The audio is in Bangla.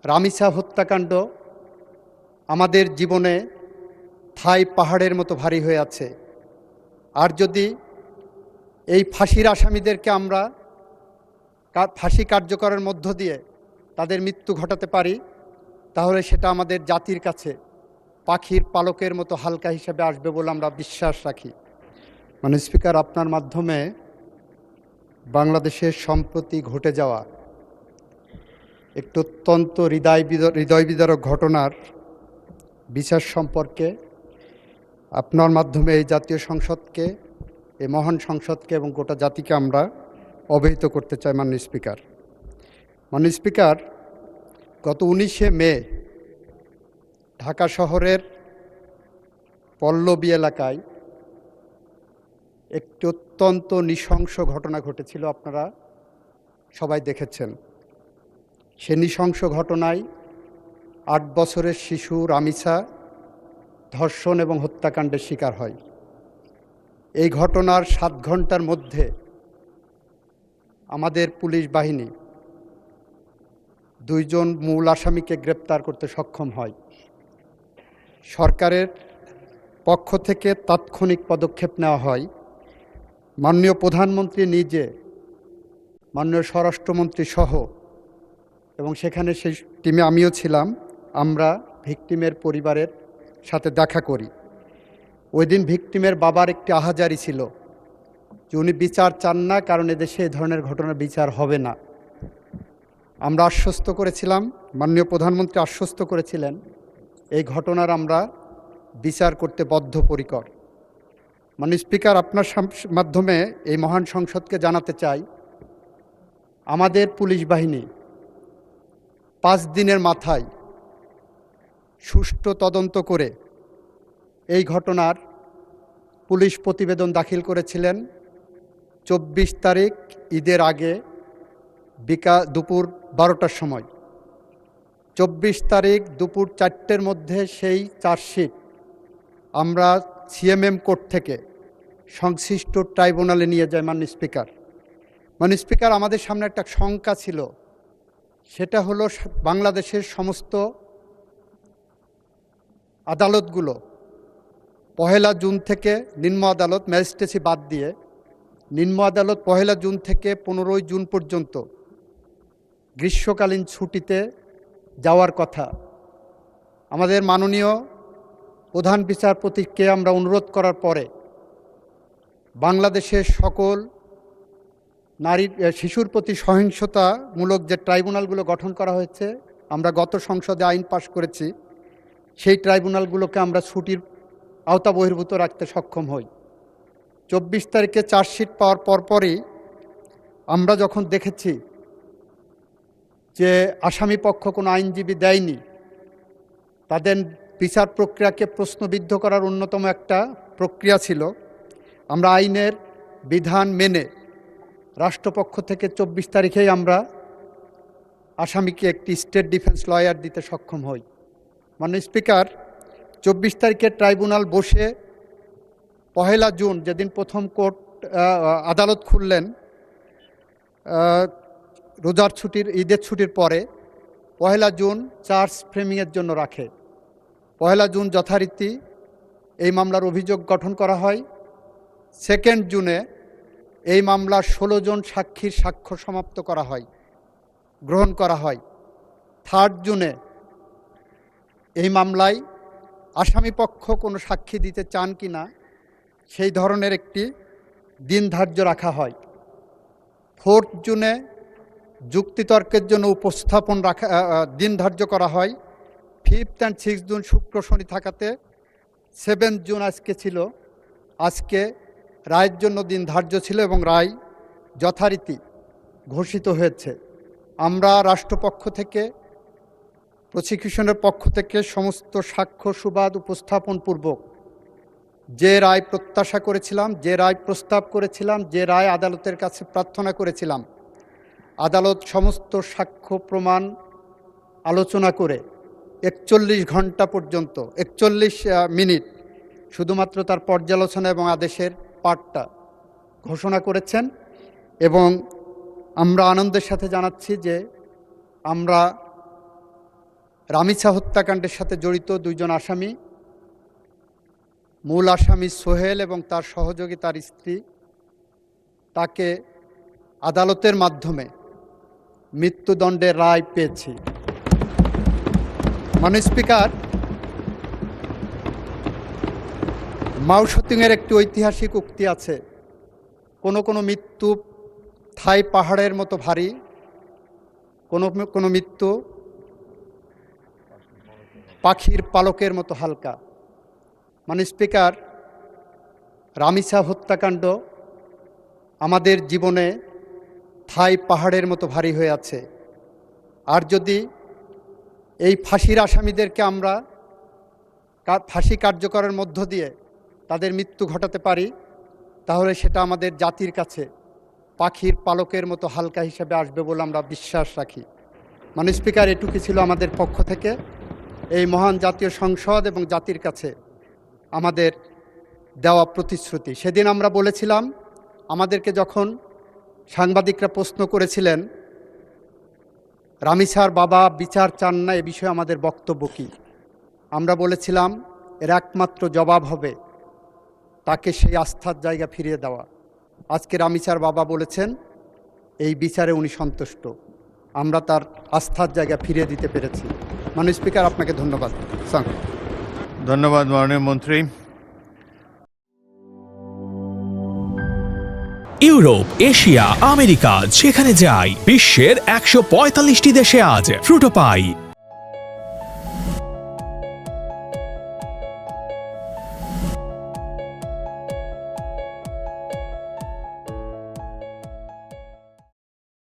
রামিসা হত্যাকাণ্ড আমাদের জীবনে থাই পাহাড়ের মতো ভারী হয়ে আছে। আর যদি এই ফাঁসির আসামিদেরকে আমরা ফাঁসি কার্যকরের মধ্য দিয়ে তাদের মৃত্যু ঘটাতে পারি, তাহলে সেটা আমাদের জাতির কাছে পাখির পালকের মতো হালকা হিসেবে আসবে বলে আমরা বিশ্বাস রাখি। মানে স্পিকার, আপনার মাধ্যমে বাংলাদেশের সম্প্রতি ঘটে যাওয়া একটু অত্যন্ত হৃদয় বিদারক ঘটনার বিচার সম্পর্কে আপনার মাধ্যমে এই জাতীয় সংসদকে, এই মহান সংসদকে এবং গোটা জাতিকে আমরা অবহিত করতে চাই। মাননীয় স্পিকার, গত 19শে মে ঢাকা শহরের পল্লবী এলাকায় একটি অত্যন্ত নৃশংস ঘটনা ঘটেছিল, আপনারা সবাই দেখেছেন। সে নৃশংস ঘটনায় 8 বছরের শিশু রামিসা ধর্ষণ এবং হত্যাকাণ্ডের শিকার হয়। এই ঘটনার 7 ঘন্টার মধ্যে আমাদের পুলিশ বাহিনী 2 জন মূল আসামিকে গ্রেপ্তার করতে সক্ষম হয়। সরকারের পক্ষ থেকে তাৎক্ষণিক পদক্ষেপ নেওয়া হয়। মাননীয় প্রধানমন্ত্রী নিজে, মাননীয় স্বরাষ্ট্রমন্ত্রী সহ, এবং সেখানে সেই টিমে আমিও ছিলাম, আমরা ভিকটিমের পরিবারের সাথে দেখা করি। ওই দিন ভিকটিমের বাবার একটি আহাজারি ছিল যে উনি বিচার চান না, কারণ এদেশে এই ধরনের ঘটনার বিচার হবে না। আমরা আশ্বস্ত করেছিলাম, মাননীয় প্রধানমন্ত্রী আশ্বস্ত করেছিলেন, এই ঘটনার আমরা বিচার করতে বদ্ধপরিকর। মাননীয় স্পিকার, আপনার মাধ্যমে এই মহান সংসদকে জানাতে চাই, আমাদের পুলিশ বাহিনী 5 দিনের মাথায় সুষ্ঠু তদন্ত করে এই ঘটনার পুলিশ প্রতিবেদন দাখিল করেছিলেন। 24 তারিখ ঈদের আগে দুপুর 12টার সময়, 24 তারিখ দুপুর 4টের মধ্যে সেই চার্জশিট আমরা সিএমএম কোর্ট থেকে সংশ্লিষ্ট ট্রাইব্যুনালে নিয়ে যায়। মাননীয় স্পিকার, আমাদের সামনে একটা শঙ্কা ছিল, সেটা হলো বাংলাদেশের সমস্ত আদালতগুলো 1 জুন থেকে, নিম্ন আদালত ম্যাজিস্ট্রেসি বাদ দিয়ে, নিম্ন আদালত 1 জুন থেকে 15 জুন পর্যন্ত গ্রীষ্মকালীন ছুটিতে যাওয়ার কথা। আমাদের মাননীয় প্রধান বিচারপতিকে আমরা অনুরোধ করার পরে বাংলাদেশের সকল শিশুর প্রতি সহিংসতামূলক যে ট্রাইব্যুনালগুলো গঠন করা হয়েছে, আমরা গত সংসদে আইন পাশ করেছি, সেই ট্রাইব্যুনালগুলোকে আমরা ছুটির আওতা বহির্ভূত রাখতে সক্ষম হই। 24 তারিখে চার্জশিট পাওয়ার পরপরই আমরা যখন দেখেছি যে আসামি পক্ষ কোনো আইনজীবী দেয়নি, তাদের বিচার প্রক্রিয়াকে প্রশ্নবিদ্ধ করার অন্যতম একটা প্রক্রিয়া ছিল, আমরা আইনের বিধান মেনে রাষ্ট্রপক্ষ থেকে 24 তারিখেই আমরা আসামিকে একটি স্টেট ডিফেন্স লয়ার দিতে সক্ষম হই। মাননীয় স্পিকার, 24 তারিখে ট্রাইব্যুনাল বসে 1 জুন, যেদিন প্রথম কোর্ট আদালত খুললেন রোজার ছুটির, ঈদের ছুটির পরে, 1 জুন চার্জ ফ্রেমিংয়ের জন্য রাখে। 1 জুন যথারীতি এই মামলার অভিযোগ গঠন করা হয়। 2 জুনে এই মামলার 16 জন সাক্ষীর সাক্ষ্য সমাপ্ত করা হয়, গ্রহণ করা হয়। 3 জুনে এই মামলায় আসামিপক্ষ কোনো সাক্ষী দিতে চান কি না সেই ধরনের একটি দিন ধার্য রাখা হয়। 4 জুনে যুক্তিতর্কের জন্য উপস্থাপন দিন ধার্য করা হয়। 5 and 6 জুন শুক্র শনি থাকাতে 7 জুন আজকে ছিল, আজকে রায়ের জন্য দিন ধার্য ছিল এবং রায় যথারীতি ঘোষিত হয়েছে। আমরা রাষ্ট্রপক্ষ থেকে, প্রসিকিউশনের পক্ষ থেকে সমস্ত সাক্ষ্য সুবাদ উপস্থাপন পূর্বক যে রায় প্রত্যাশা করেছিলাম, যে রায় প্রস্তাব করেছিলাম, যে রায় আদালতের কাছে প্রার্থনা করেছিলাম, আদালত সমস্ত সাক্ষ্য প্রমাণ আলোচনা করে 41 ঘন্টা পর্যন্ত, 41 মিনিট শুধুমাত্র তার পর্যালোচনা এবং আদেশের পাঠটা ঘোষণা করেছেন। এবং আমরা আনন্দের সাথে জানাচ্ছি যে আমরা রামিসা হত্যাকাণ্ডের সাথে জড়িত 2 জন আসামি, মূল আসামি সোহেল এবং তার সহযোগী তার স্ত্রী, তাকে আদালতের মাধ্যমে মৃত্যুদণ্ডের রায় পেয়েছি। মাননীয় স্পিকার, মাও সেতুংয়ের একটি ঐতিহাসিক উক্তি আছে, কোনো কোনো মৃত্যু থাই পাহাড়ের মতো ভারী, কোনো কোনো মৃত্যু পাখির পালকের মতো হালকা। মাননীয় স্পিকার, রামিসা হত্যাকাণ্ড আমাদের জীবনে থাই পাহাড়ের মতো ভারী হয়ে আছে। আর যদি এই ফাঁসির আসামিদেরকে আমরা ফাঁসি কার্যকরের মধ্য দিয়ে তাদের মৃত্যু ঘটাতে পারি, তাহলে সেটা আমাদের জাতির কাছে পাখির পালকের মতো হালকা হিসেবে আসবে বলে আমরা বিশ্বাস রাখি। মাননীয় স্পিকার, এটুকু ছিল আমাদের পক্ষ থেকে এই মহান জাতীয় সংসদ এবং জাতির কাছে আমাদের দেওয়া প্রতিশ্রুতি। সেদিন আমরা বলেছিলাম, আমাদেরকে যখন সাংবাদিকরা প্রশ্ন করেছিলেন রামিসার বাবা বিচার চান না, এ বিষয়ে আমাদের বক্তব্য কী, আমরা বলেছিলাম এর একমাত্র জবাব হবে তাকে সেই আস্থার জায়গা ফিরিয়ে দেওয়া। আজকে রামিসার বাবা বলেছেন এই বিচারে উনি সন্তুষ্ট, আমরা তার আস্থার জায়গা ফিরিয়ে দিতে পেরেছি। মাননীয় স্পিকার, আপনাকে ধন্যবাদ। ধন্যবাদ মাননীয় মন্ত্রী। ইউরোপ, এশিয়া, আমেরিকা যেখানে যাই, বিশ্বের 145টি দেশে আজ ফ্রুটো পাই।